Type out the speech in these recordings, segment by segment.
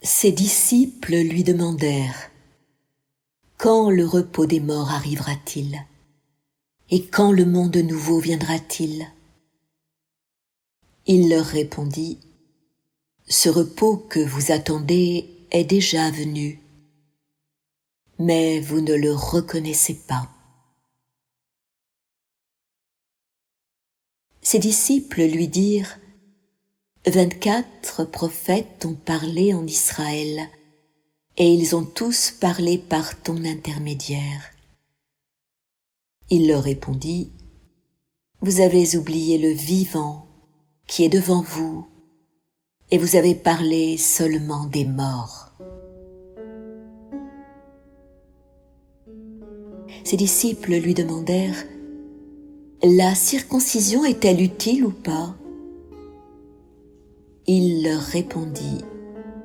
Ses disciples lui demandèrent : « Quand le repos des morts arrivera-t-il ? Et quand le monde nouveau viendra-t-il ? » Il leur répondit : « Ce repos que vous attendez est déjà venu, mais vous ne le reconnaissez pas. » Ses disciples lui dirent : « 24 prophètes ont parlé en Israël, et ils ont tous parlé par ton intermédiaire. » Il leur répondit : « Vous avez oublié le vivant qui est devant vous, et vous avez parlé seulement des morts. » Ses disciples lui demandèrent : « La circoncision est-elle utile ou pas ? » Il leur répondit :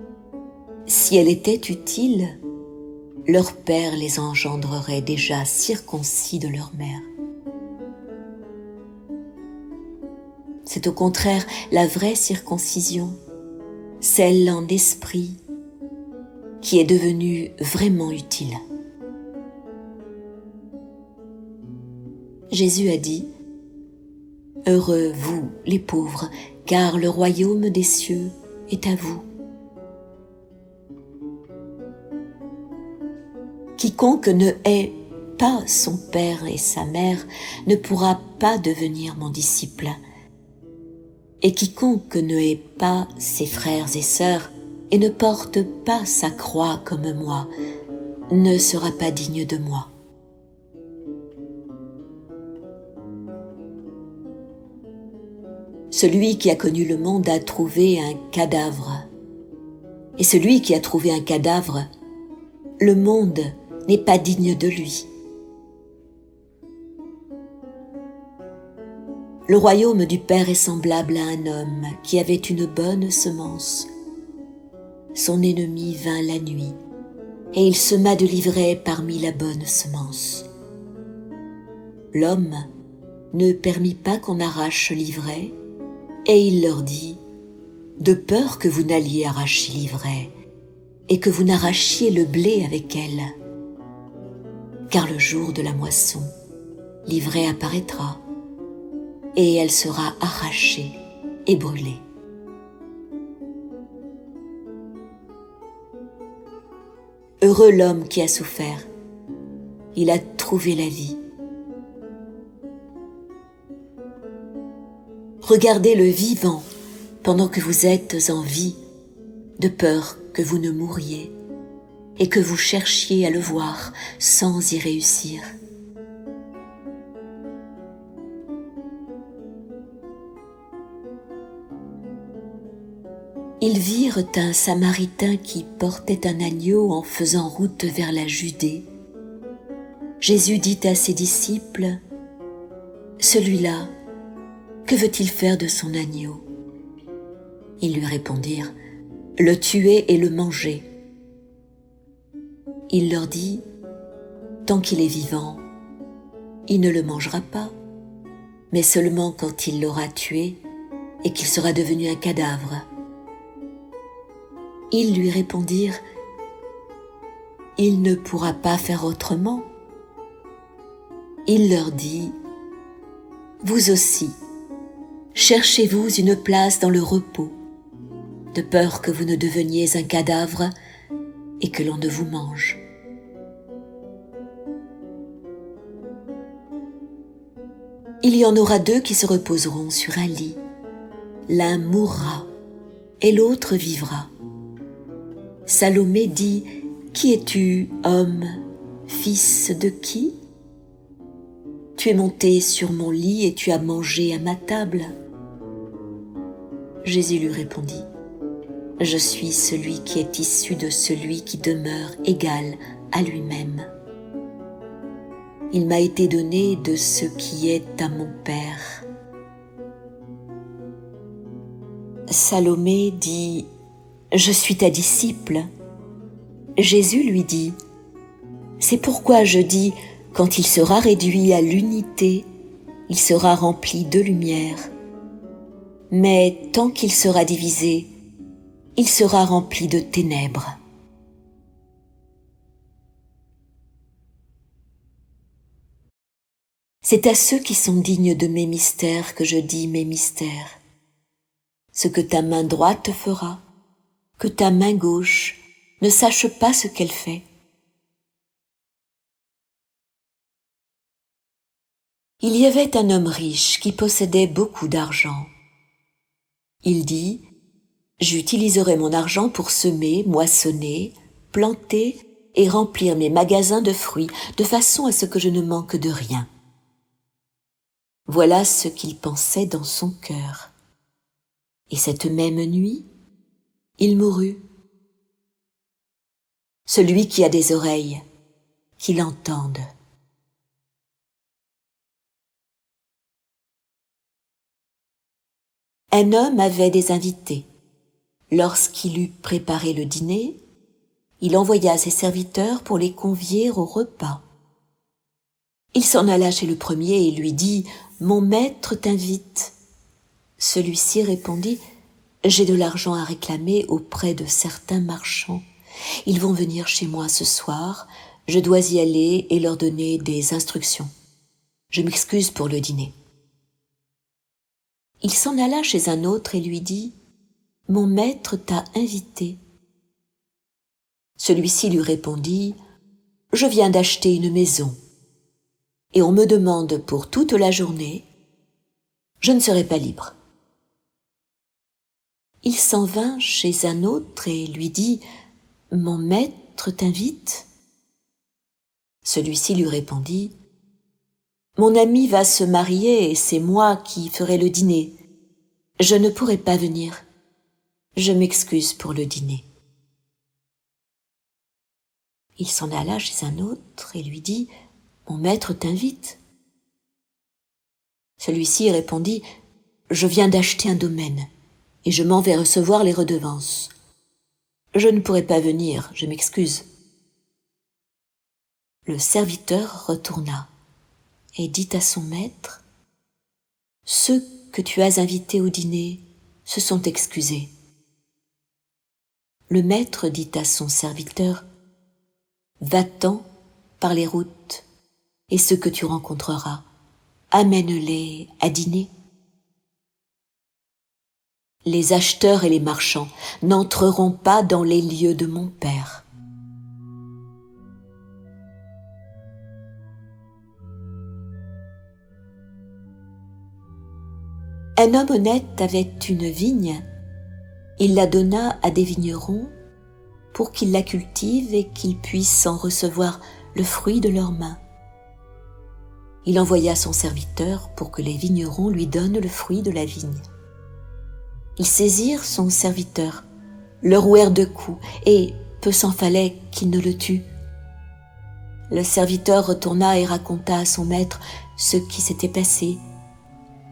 « Si elle était utile, leur père les engendrerait déjà circoncis de leur mère. C'est au contraire la vraie circoncision, celle en esprit, qui est devenue vraiment utile. » Jésus a dit : « Heureux vous, les pauvres, car le royaume des cieux est à vous. Quiconque ne hait pas son père et sa mère ne pourra pas devenir mon disciple. Et quiconque ne hait pas ses frères et sœurs et ne porte pas sa croix comme moi ne sera pas digne de moi. » Celui qui a connu le monde a trouvé un cadavre. Et celui qui a trouvé un cadavre, le monde n'est pas digne de lui. Le royaume du Père est semblable à un homme qui avait une bonne semence. Son ennemi vint la nuit, et il sema de l'ivraie parmi la bonne semence. L'homme ne permit pas qu'on arrache l'ivraie, et il leur dit : « De peur que vous n'alliez arracher l'ivraie, et que vous n'arrachiez le blé avec elle. Car le jour de la moisson, l'ivraie apparaîtra, et elle sera arrachée et brûlée. » Heureux l'homme qui a souffert, il a trouvé la vie. Regardez le vivant pendant que vous êtes en vie, de peur que vous ne mouriez et que vous cherchiez à le voir sans y réussir. Ils virent un Samaritain qui portait un agneau en faisant route vers la Judée. Jésus dit à ses disciples : « Celui-là, que veut-il faire de son agneau ? » Ils lui répondirent : « Le tuer et le manger. » Il leur dit : « Tant qu'il est vivant, il ne le mangera pas, mais seulement quand il l'aura tué et qu'il sera devenu un cadavre. » Ils lui répondirent : « Il ne pourra pas faire autrement. » Il leur dit : « Vous aussi, cherchez-vous une place dans le repos, de peur que vous ne deveniez un cadavre et que l'on ne vous mange. » Il y en aura 2 qui se reposeront sur un lit. L'un mourra et l'autre vivra. Salomé dit : « Qui es-tu, homme, fils de qui ? Tu es monté sur mon lit et tu as mangé à ma table. » Jésus lui répondit : « Je suis celui qui est issu de celui qui demeure égal à lui-même. Il m'a été donné de ce qui est à mon Père. » Salomé dit : « Je suis ta disciple. » Jésus lui dit : « C'est pourquoi je dis, quand il sera réduit à l'unité, il sera rempli de lumière. Mais tant qu'il sera divisé, il sera rempli de ténèbres. C'est à ceux qui sont dignes de mes mystères que je dis mes mystères. Ce que ta main droite fera, que ta main gauche ne sache pas ce qu'elle fait. Il y avait un homme riche qui possédait beaucoup d'argent. Il dit, j'utiliserai mon argent pour semer, moissonner, planter et remplir mes magasins de fruits de façon à ce que je ne manque de rien. Voilà ce qu'il pensait dans son cœur. Et cette même nuit, il mourut. Celui qui a des oreilles, qu'il entende. Un homme avait des invités. Lorsqu'il eut préparé le dîner, il envoya ses serviteurs pour les convier au repas. Il s'en alla chez le premier et lui dit « Mon maître t'invite ». Celui-ci répondit « J'ai de l'argent à réclamer auprès de certains marchands. Ils vont venir chez moi ce soir, je dois y aller et leur donner des instructions. Je m'excuse pour le dîner. » Il s'en alla chez un autre et lui dit « Mon maître t'a invité ». Celui-ci lui répondit « Je viens d'acheter une maison et on me demande pour toute la journée, je ne serai pas libre. » Il s'en vint chez un autre et lui dit « Mon maître t'invite ?» Celui-ci lui répondit « Mon ami va se marier et c'est moi qui ferai le dîner. Je ne pourrai pas venir. Je m'excuse pour le dîner. » Il s'en alla chez un autre et lui dit « Mon maître t'invite. » Celui-ci répondit « Je viens d'acheter un domaine et je m'en vais recevoir les redevances. Je ne pourrai pas venir, je m'excuse. » Le serviteur retourna et dit à son maître « Ceux que tu as invités au dîner se sont excusés. » Le maître dit à son serviteur « Va-t'en par les routes, et ceux que tu rencontreras, amène-les à dîner. » Les acheteurs et les marchands n'entreront pas dans les lieux de mon Père. Un homme honnête avait une vigne. Il la donna à des vignerons pour qu'ils la cultivent et qu'ils puissent en recevoir le fruit de leurs mains. Il envoya son serviteur pour que les vignerons lui donnent le fruit de la vigne. Ils saisirent son serviteur, le rouèrent de coups, et peu s'en fallait qu'ils ne le tuent. Le serviteur retourna et raconta à son maître ce qui s'était passé.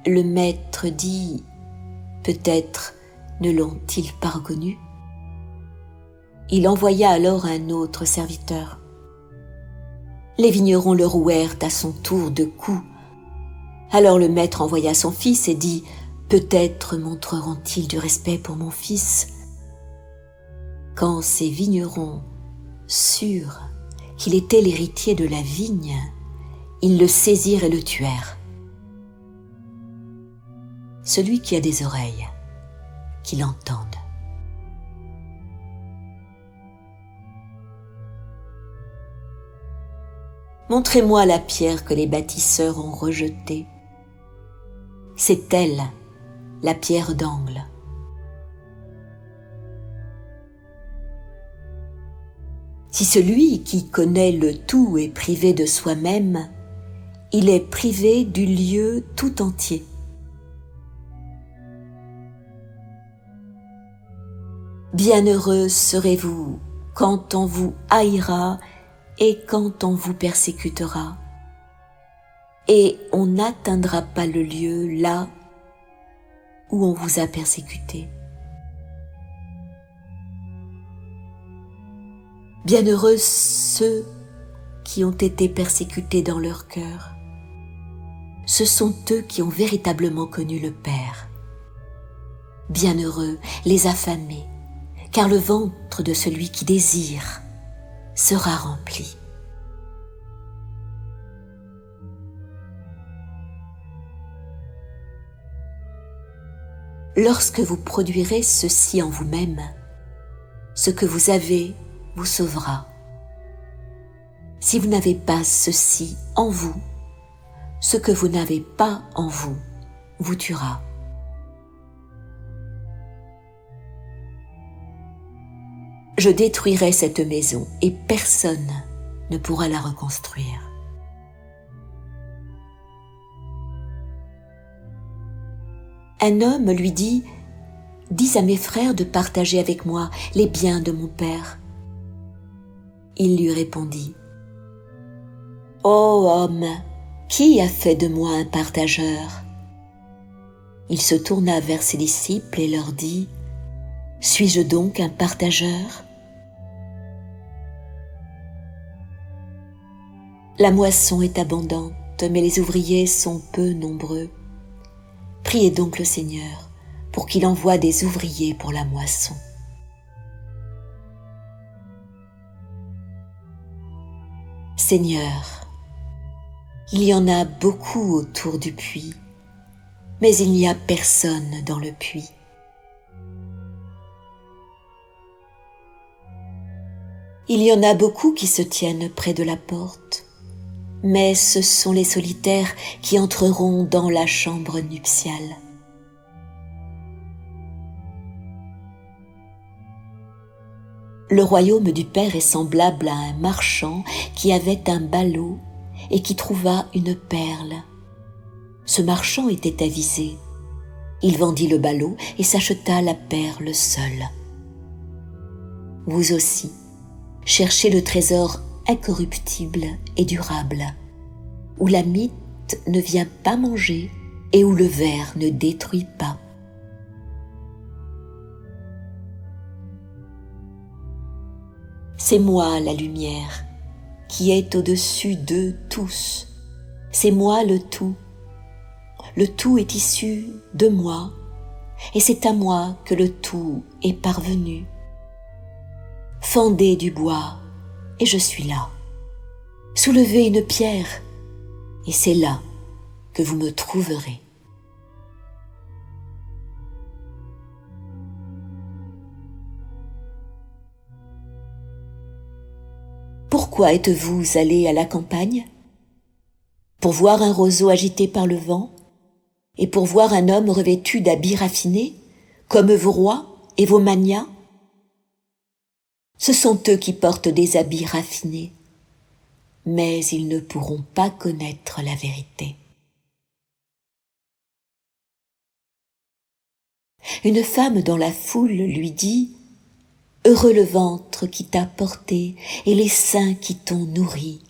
Le maître dit « Peut-être ne l'ont-ils pas reconnu ?» Il envoya alors un autre serviteur. Les vignerons le rouèrent à son tour de coups. Alors le maître envoya son fils et dit « Peut-être montreront-ils du respect pour mon fils ?» Quand ces vignerons surent qu'il était l'héritier de la vigne, ils le saisirent et le tuèrent. Celui qui a des oreilles, qu'il entende. Montrez-moi la pierre que les bâtisseurs ont rejetée. C'est elle, la pierre d'angle. Si celui qui connaît le tout est privé de soi-même, il est privé du lieu tout entier. Bienheureux serez-vous quand on vous haïra et quand on vous persécutera, et on n'atteindra pas le lieu là où on vous a persécuté. Bienheureux ceux qui ont été persécutés dans leur cœur. Ce sont eux qui ont véritablement connu le Père. Bienheureux les affamés, car le ventre de celui qui désire sera rempli. Lorsque vous produirez ceci en vous-même, ce que vous avez vous sauvera. Si vous n'avez pas ceci en vous, ce que vous n'avez pas en vous vous tuera. Je détruirai cette maison et personne ne pourra la reconstruire. Un homme lui dit « Dis à mes frères de partager avec moi les biens de mon père. » Il lui répondit « Ô homme, qui a fait de moi un partageur ?» Il se tourna vers ses disciples et leur dit « Suis-je donc un partageur ?» La moisson est abondante, mais les ouvriers sont peu nombreux. Priez donc le Seigneur pour qu'il envoie des ouvriers pour la moisson. Seigneur, il y en a beaucoup autour du puits, mais il n'y a personne dans le puits. Il y en a beaucoup qui se tiennent près de la porte, mais ce sont les solitaires qui entreront dans la chambre nuptiale. Le royaume du Père est semblable à un marchand qui avait un ballot et qui trouva une perle. Ce marchand était avisé. Il vendit le ballot et s'acheta la perle seule. Vous aussi, cherchez le trésor incorruptible et durable, où la mythe ne vient pas manger et où le ver ne détruit pas. C'est moi la lumière, qui est au-dessus d'eux tous. C'est moi le tout. Le tout est issu de moi, et c'est à moi que le tout est parvenu. Fendez du bois, et je suis là. Soulevez une pierre, et c'est là que vous me trouverez. Pourquoi êtes-vous allés à la campagne? Pour voir un roseau agité par le vent, et pour voir un homme revêtu d'habits raffinés, comme vos rois et vos magnats? Ce sont eux qui portent des habits raffinés, mais ils ne pourront pas connaître la vérité. Une femme dans la foule lui dit « Heureux le ventre qui t'a porté et les seins qui t'ont nourri. »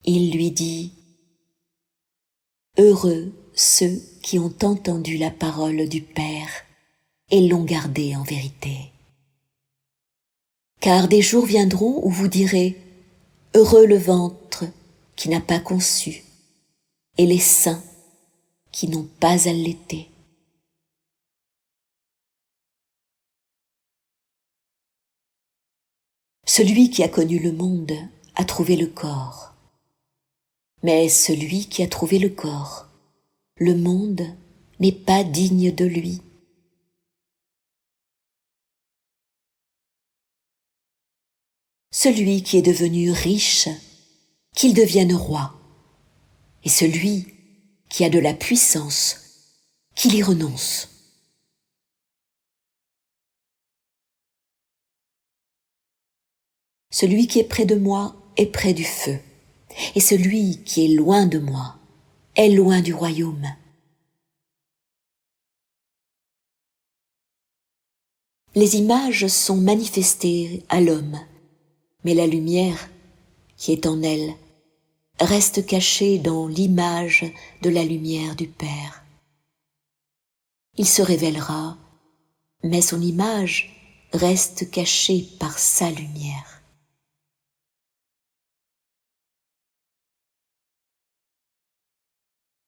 Il lui dit « Heureux ceux qui ont entendu la parole du Père et l'ont gardée en vérité. Car des jours viendront où vous direz « Heureux le ventre qui n'a pas conçu et les seins qui n'ont pas allaité. » Celui qui a connu le monde a trouvé le corps, mais celui qui a trouvé le corps, le monde n'est pas digne de lui. Celui qui est devenu riche, qu'il devienne roi, et celui qui a de la puissance, qu'il y renonce. Celui qui est près de moi est près du feu, et celui qui est loin de moi est loin du royaume. Les images sont manifestées à l'homme, mais la lumière qui est en elle reste cachée dans l'image de la lumière du Père. Il se révélera, mais son image reste cachée par sa lumière.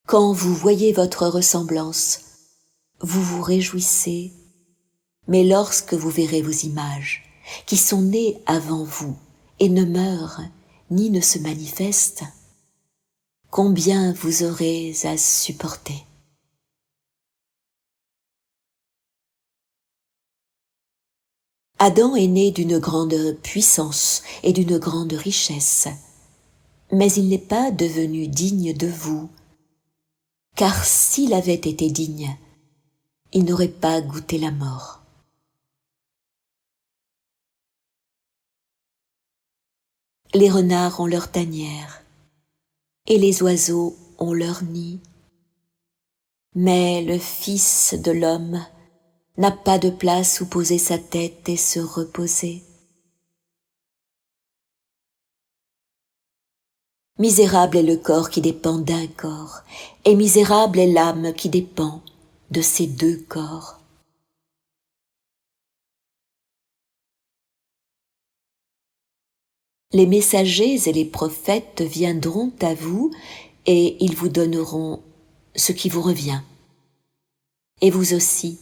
Quand vous voyez votre ressemblance, vous vous réjouissez, Mais lorsque vous verrez vos images, qui sont nées avant vous et ne meurent ni ne se manifestent, combien vous aurez à supporter. Adam est né d'une grande puissance et d'une grande richesse, mais il n'est pas devenu digne de vous, car s'il avait été digne, il n'aurait pas goûté la mort. Les renards ont leur tanière, et les oiseaux ont leur nid, mais le Fils de l'homme n'a pas de place où poser sa tête et se reposer. Misérable est le corps qui dépend d'un corps, et misérable est l'âme qui dépend de ces deux corps. Les messagers et les prophètes viendront à vous, et ils vous donneront ce qui vous revient. Et vous aussi,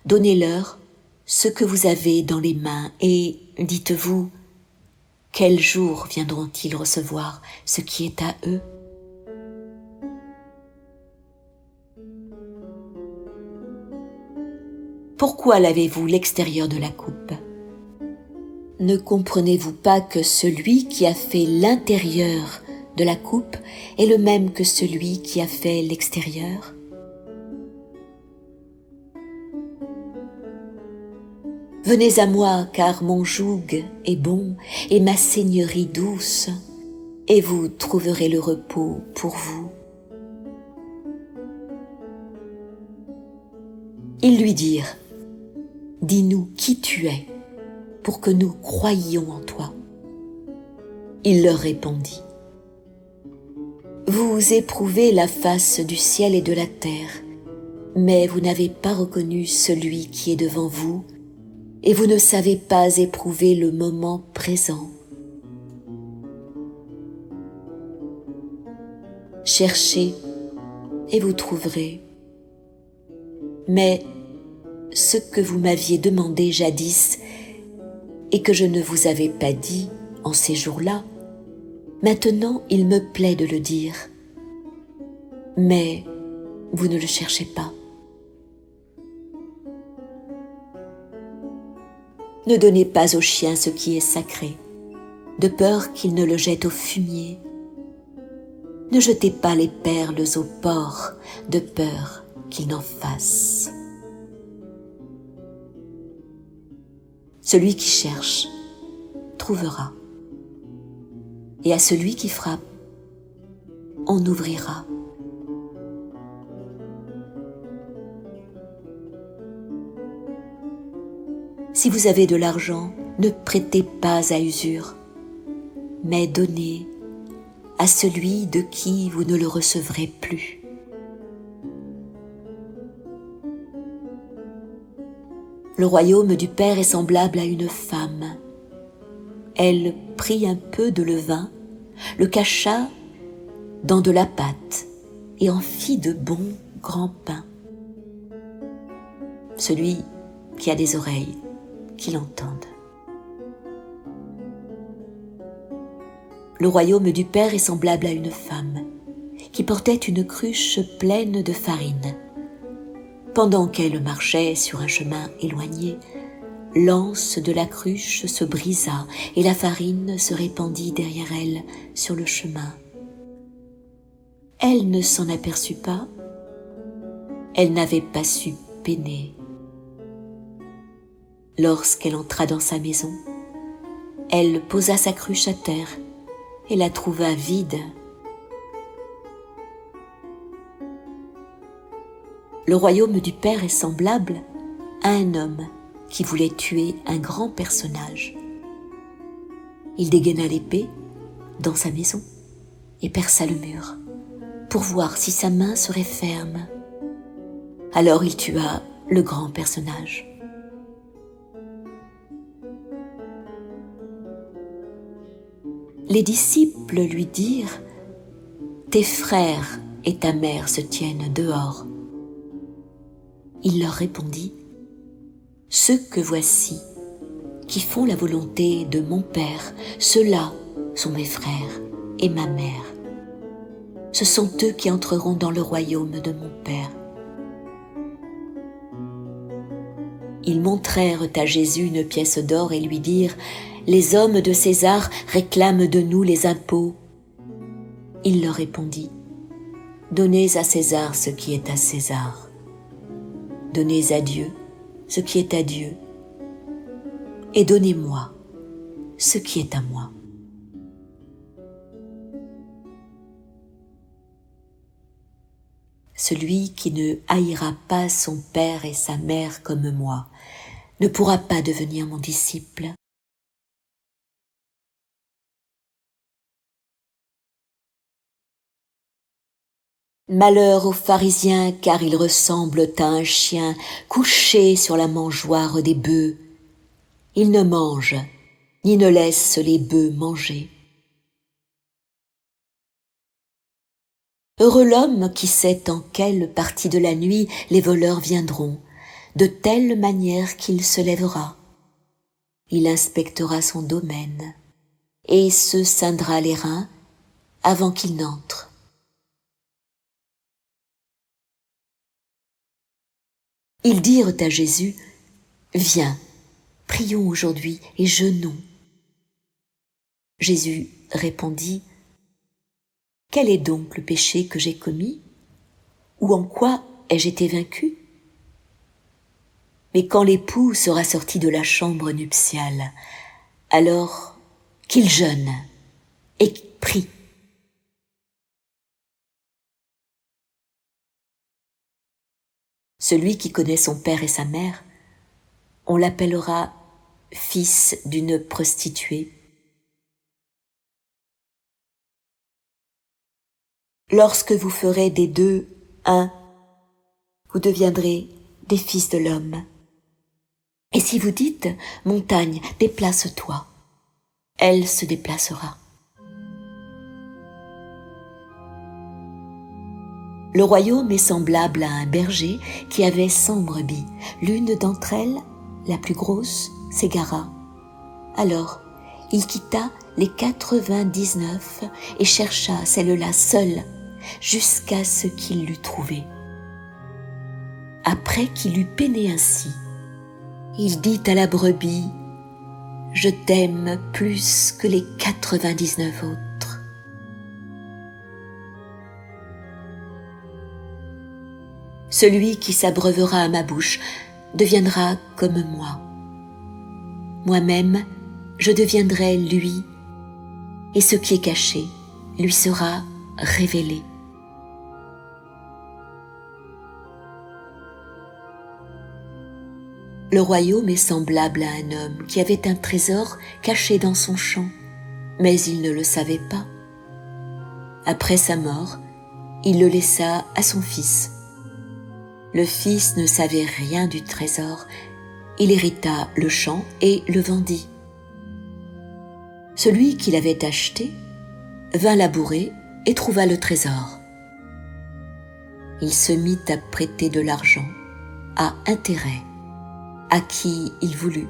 donnez-leur ce que vous avez dans les mains, et dites-vous, quel jour viendront-ils recevoir ce qui est à eux? Pourquoi lavez-vous l'extérieur de la coupe? Ne comprenez-vous pas que celui qui a fait l'intérieur de la coupe est le même que celui qui a fait l'extérieur? Venez à moi, car mon joug est bon et ma seigneurie douce, et vous trouverez le repos pour vous. Ils lui dirent, « Dis-nous qui tu es, pour que nous croyions en toi. » Il leur répondit, « Vous éprouvez la face du ciel et de la terre, mais vous n'avez pas reconnu celui qui est devant vous, et vous ne savez pas éprouver le moment présent. Cherchez et vous trouverez. Mais ce que vous m'aviez demandé jadis et que je ne vous avais pas dit en ces jours-là, maintenant il me plaît de le dire. Mais vous ne le cherchez pas. Ne donnez pas au chien ce qui est sacré, de peur qu'il ne le jette au fumier. Ne jetez pas les perles au porc, de peur qu'il n'en fasse. Celui qui cherche, trouvera. Et à celui qui frappe, on ouvrira. Si vous avez de l'argent, ne prêtez pas à usure, mais donnez à celui de qui vous ne le recevrez plus. Le royaume du Père est semblable à une femme. Elle prit un peu de levain, le cacha dans de la pâte et en fit de bons grands pains. Celui qui a des oreilles, qu'il entende. Le royaume du Père est semblable à une femme qui portait une cruche pleine de farine. Pendant qu'elle marchait sur un chemin éloigné, l'anse de la cruche se brisa et la farine se répandit derrière elle sur le chemin. Elle ne s'en aperçut pas. Elle n'avait pas su peiner. Lorsqu'elle entra dans sa maison, elle posa sa cruche à terre et la trouva vide. Le royaume du Père est semblable à un homme qui voulait tuer un grand personnage. Il dégaina l'épée dans sa maison et perça le mur pour voir si sa main serait ferme. Alors il tua le grand personnage. Les disciples lui dirent, « Tes frères et ta mère se tiennent dehors. » Il leur répondit, « Ceux que voici, qui font la volonté de mon Père, ceux-là sont mes frères et ma mère. Ce sont eux qui entreront dans le royaume de mon Père. » Ils montrèrent à Jésus une pièce d'or et lui dirent « Les hommes de César réclament de nous les impôts. » Il leur répondit « Donnez à César ce qui est à César. Donnez à Dieu ce qui est à Dieu. Et donnez-moi ce qui est à moi. » Celui qui ne haïra pas son père et sa mère comme moi ne pourra pas devenir mon disciple. Malheur aux pharisiens, car ils ressemblent à un chien couché sur la mangeoire des bœufs. Ils ne mangent, ni ne laissent les bœufs manger. Heureux l'homme qui sait en quelle partie de la nuit les voleurs viendront, de telle manière qu'il se lèvera. Il inspectera son domaine et se scindra les reins avant qu'il n'entre. Ils dirent à Jésus, « Viens, prions aujourd'hui et jeûnons. » Jésus répondit, « Quel est donc le péché que j'ai commis? Ou en quoi ai-je été vaincu? Mais quand l'époux sera sorti de la chambre nuptiale, alors qu'il jeûne et prie. » Celui qui connaît son père et sa mère, on l'appellera fils d'une prostituée. Lorsque vous ferez des deux un, vous deviendrez des fils de l'homme. Et si vous dites, montagne, déplace-toi, elle se déplacera. Le royaume est semblable à un berger qui avait 100 brebis. L'une d'entre elles, la plus grosse, s'égara. Alors, il quitta les 99 et chercha celle-là seule jusqu'à ce qu'il l'eût trouvée. Après qu'il eut peiné ainsi, il dit à la brebis, « Je t'aime plus que les 99 autres. » Celui qui s'abreuvera à ma bouche deviendra comme moi. Moi-même, je deviendrai lui, et ce qui est caché lui sera révélé. Le royaume est semblable à un homme qui avait un trésor caché dans son champ, mais il ne le savait pas. Après sa mort, il le laissa à son fils. Le fils ne savait rien du trésor, il hérita le champ et le vendit. Celui qui l'avait acheté vint labourer et trouva le trésor. Il se mit à prêter de l'argent à intérêt à qui il voulut.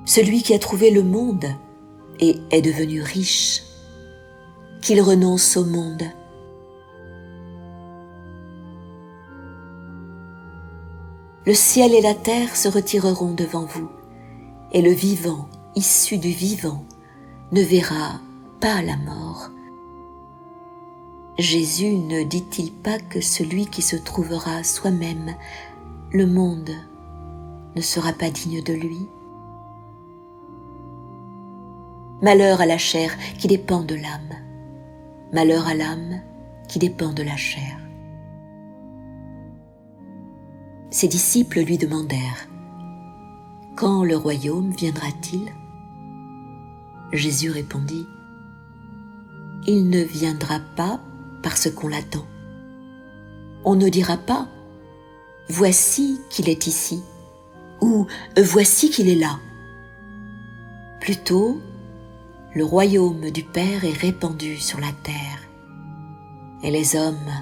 Celui qui a trouvé le monde et est devenu riche, qu'il renonce au monde. Le ciel et la terre se retireront devant vous, et le vivant, issu du vivant, ne verra pas la mort. Jésus ne dit-il pas que celui qui se trouvera soi-même le monde ne sera pas digne de lui? Malheur à la chair qui dépend de l'âme. Malheur à l'âme qui dépend de la chair. Ses disciples lui demandèrent, « Quand le royaume viendra-t-il » Jésus répondit, « Il ne viendra pas parce qu'on l'attend. On ne dira pas, « Voici qu'il est ici » ou « Voici qu'il est là ». Plutôt, le royaume du Père est répandu sur la terre, et les hommes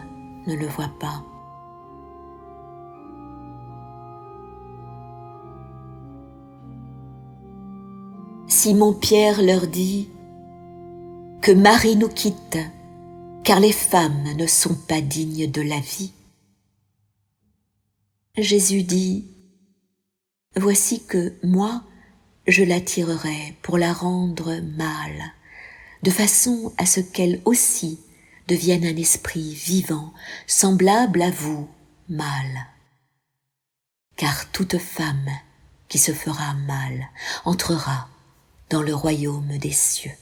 ne le voient pas. Simon-Pierre leur dit, « Que Marie nous quitte, car les femmes ne sont pas dignes de la vie. » Jésus dit, « Voici que moi, je l'attirerai pour la rendre mâle, de façon à ce qu'elle aussi devienne un esprit vivant, semblable à vous, mâle. Car toute femme qui se fera mâle entrera dans le royaume des cieux. »